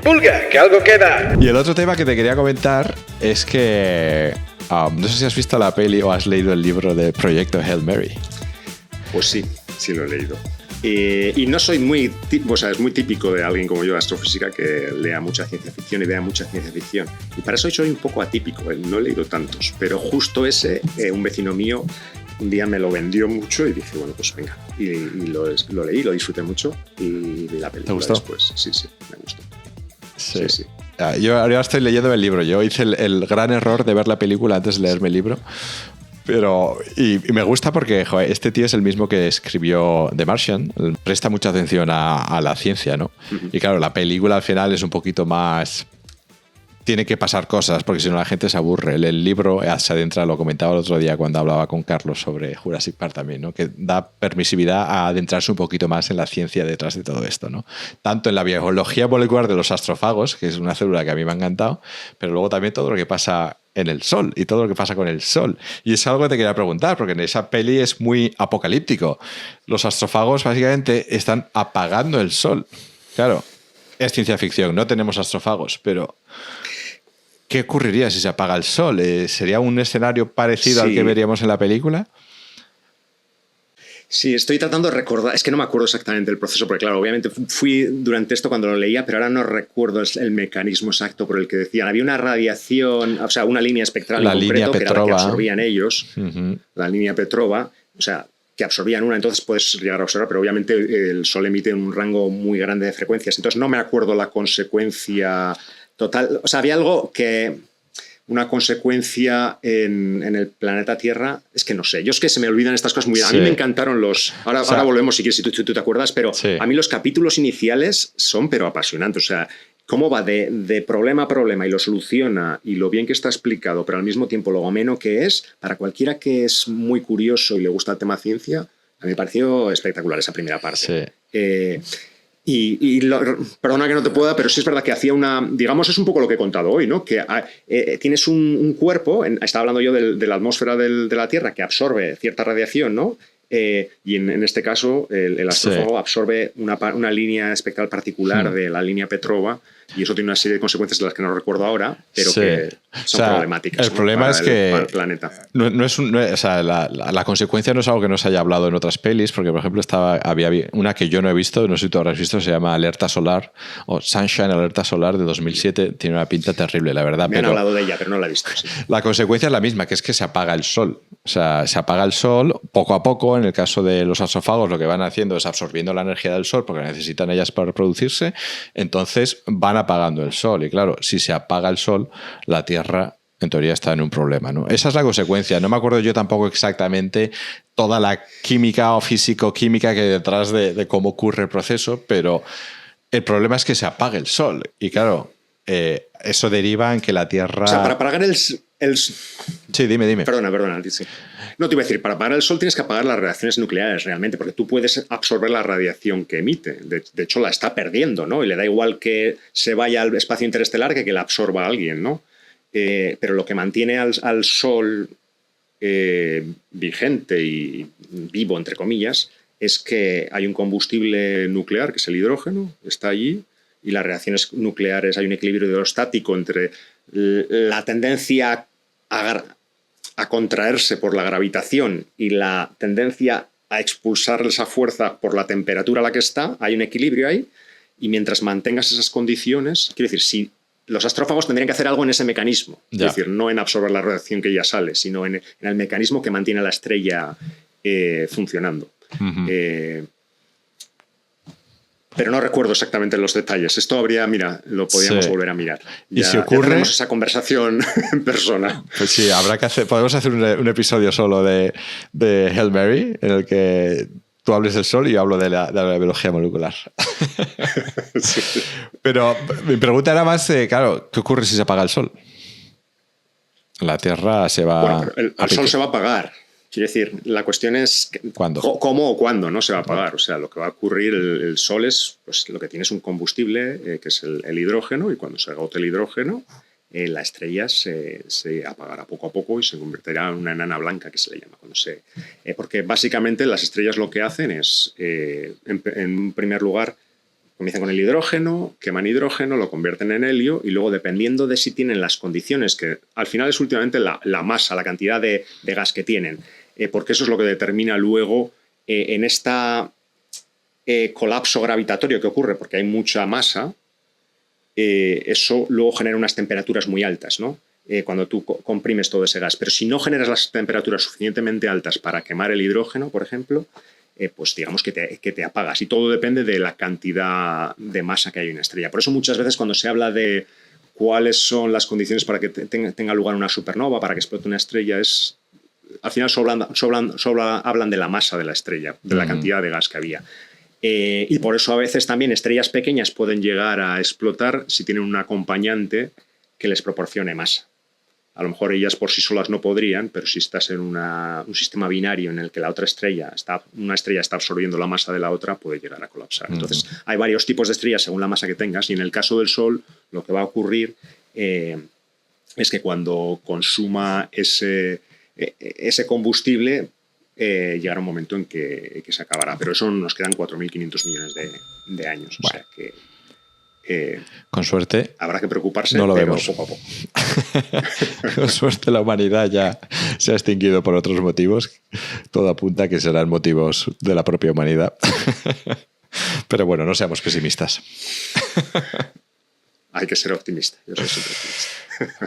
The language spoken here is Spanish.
Divulga, que algo queda. Y el otro tema que te quería comentar es que no sé si has visto la peli o has leído el libro de Proyecto Hail Mary. Pues sí lo he leído. Y no soy muy... O sea, es muy típico de alguien como yo, de astrofísica, que lea mucha ciencia ficción y vea mucha ciencia ficción. Y para eso soy un poco atípico, no he leído tantos. Pero justo ese, un vecino mío, un día me lo vendió mucho y dije, bueno, pues venga. Y lo leí, lo disfruté mucho y vi la película. ¿Te gustó? Después. Sí, me gustó. Sí. Yo ahora estoy leyendo el libro. Yo hice el gran error de ver la película antes de leerme el libro. Y me gusta porque este tío es el mismo que escribió The Martian. Presta mucha atención a la ciencia, ¿no? Uh-huh. Y claro, la película al final es un poquito más... Tiene que pasar cosas porque si no la gente se aburre. El libro se adentra, lo comentaba el otro día cuando hablaba con Carlos sobre Jurassic Park también, ¿no? Que da permisividad a adentrarse un poquito más en la ciencia detrás de todo esto, ¿no? Tanto en la biología molecular de los astrofagos, que es una célula que a mí me ha encantado, pero luego también todo lo que pasa en el Sol y todo lo que pasa con el Sol. Y es algo que te quería preguntar, porque en esa peli es muy apocalíptico. Los astrofagos básicamente están apagando el Sol. Claro, es ciencia ficción, no tenemos astrofagos, pero... ¿Qué ocurriría si se apaga el Sol? ¿Sería un escenario parecido al que veríamos en la película? Sí, estoy tratando de recordar, es que no me acuerdo exactamente del proceso, porque claro, obviamente fui durante esto cuando lo leía, pero ahora no recuerdo el mecanismo exacto por el que decían. Había una radiación, o sea, una línea espectral en concreto, que era la que absorbían ellos, la línea Petrova, o sea, que absorbían una, entonces puedes llegar a observar, pero obviamente el Sol emite un rango muy grande de frecuencias, entonces no me acuerdo la consecuencia total. O sea, había algo que... Una consecuencia en el planeta Tierra, es que no sé, yo es que se me olvidan estas cosas muy... A mí me encantaron los... Ahora volvemos si quieres, si tú te acuerdas, pero a mí los capítulos iniciales son pero apasionantes, o sea, cómo va de problema a problema y lo soluciona y lo bien que está explicado, pero al mismo tiempo lo ameno que es, para cualquiera que es muy curioso y le gusta el tema ciencia, a mí me pareció espectacular esa primera parte. Perdona que no te pueda, pero sí es verdad que hacía una... Digamos, es un poco lo que he contado hoy, ¿no? Que tienes un cuerpo, estaba hablando yo de la atmósfera de la Tierra, que absorbe cierta radiación, ¿no? Y en este caso, el astrófago absorbe una línea espectral particular de la línea Petrova, y eso tiene una serie de consecuencias de las que no recuerdo ahora, pero que son problemáticas. El problema es que para el planeta. La consecuencia no es algo que no se haya hablado en otras pelis, porque por ejemplo había una que yo no he visto, no sé si tú habrás visto, se llama Alerta Solar o Sunshine Alerta Solar de 2007, tiene una pinta terrible, la verdad. Me han hablado de ella, pero no la he visto. Sí. La consecuencia es la misma, que es que se apaga el Sol. O sea, se apaga el Sol poco a poco. En el caso de los astrófagos, lo que van haciendo es absorbiendo la energía del Sol porque necesitan ellas para reproducirse, entonces van apagando el Sol. Y claro, si se apaga el Sol, la Tierra en teoría está en un problema, ¿no? Esa es la consecuencia. No me acuerdo yo tampoco exactamente toda la química o físico-química que hay detrás de cómo ocurre el proceso, pero el problema es que se apague el Sol. Y claro, eso deriva en que la Tierra... O sea, para apagar el... Sí, dime. Perdona. Sí. No, te iba a decir, para apagar el Sol tienes que apagar las reacciones nucleares realmente, porque tú puedes absorber la radiación que emite. De hecho, la está perdiendo, ¿no? Y le da igual que se vaya al espacio interestelar que la absorba alguien, ¿no? Pero lo que mantiene al Sol vigente y vivo, entre comillas, es que hay un combustible nuclear, que es el hidrógeno, está allí, y las reacciones nucleares, hay un equilibrio hidrostático entre la tendencia a contraerse por la gravitación y la tendencia a expulsar esa fuerza por la temperatura a la que está, hay un equilibrio ahí, y mientras mantengas esas condiciones, quiero decir, si los astrófagos tendrían que hacer algo en ese mecanismo, es decir, no en absorber la radiación que ya sale, sino en el mecanismo que mantiene a la estrella funcionando. Pero no recuerdo exactamente los detalles. Esto lo podríamos volver a mirar. Y si ocurre... Ya tenemos esa conversación en persona. Pues sí, podemos hacer un episodio solo de Hail Mary, en el que tú hables del Sol y yo hablo de la biología molecular. Sí. Pero mi pregunta era más, claro, ¿qué ocurre si se apaga el Sol? La Tierra se va... Bueno, el Sol se va a apagar. Quiero decir, la cuestión es ¿cuándo? ¿Cómo o cuándo no se va a apagar? O sea, lo que va a ocurrir, el Sol es, pues, lo que tiene es un combustible, que es el hidrógeno, y cuando se agote el hidrógeno, la estrella se apagará poco a poco y se convertirá en una enana blanca, que se le llama. Porque básicamente las estrellas lo que hacen es, en primer lugar, comienzan con el hidrógeno, queman hidrógeno, lo convierten en helio y luego, dependiendo de si tienen las condiciones, que al final es últimamente la masa, la cantidad de gas que tienen, porque eso es lo que determina luego en esta colapso gravitatorio que ocurre porque hay mucha masa, eso luego genera unas temperaturas muy altas, ¿no? Cuando tú comprimes todo ese gas. Pero si no generas las temperaturas suficientemente altas para quemar el hidrógeno, por ejemplo, pues digamos que te apagas. Y todo depende de la cantidad de masa que hay en una estrella. Por eso muchas veces cuando se habla de cuáles son las condiciones para que tenga lugar una supernova, para que explote una estrella, al final solo hablan de la masa de la estrella, de la cantidad de gas que había. Y por eso a veces también estrellas pequeñas pueden llegar a explotar si tienen un acompañante que les proporcione masa. A lo mejor ellas por sí solas no podrían, pero si estás en un sistema binario en el que una estrella está absorbiendo la masa de la otra, puede llegar a colapsar. Entonces, hay varios tipos de estrellas según la masa que tengas, y en el caso del Sol, lo que va a ocurrir es que cuando consuma ese combustible, llegará un momento en que se acabará. Pero eso nos quedan 4.500 millones de años. Bueno. O sea que con suerte habrá que preocuparse, no lo pero vemos. Poco a poco. Con suerte la humanidad ya se ha extinguido por otros motivos. Todo apunta a que serán motivos de la propia humanidad. Pero bueno, no seamos pesimistas. Hay que ser optimista. Yo soy siempre optimista.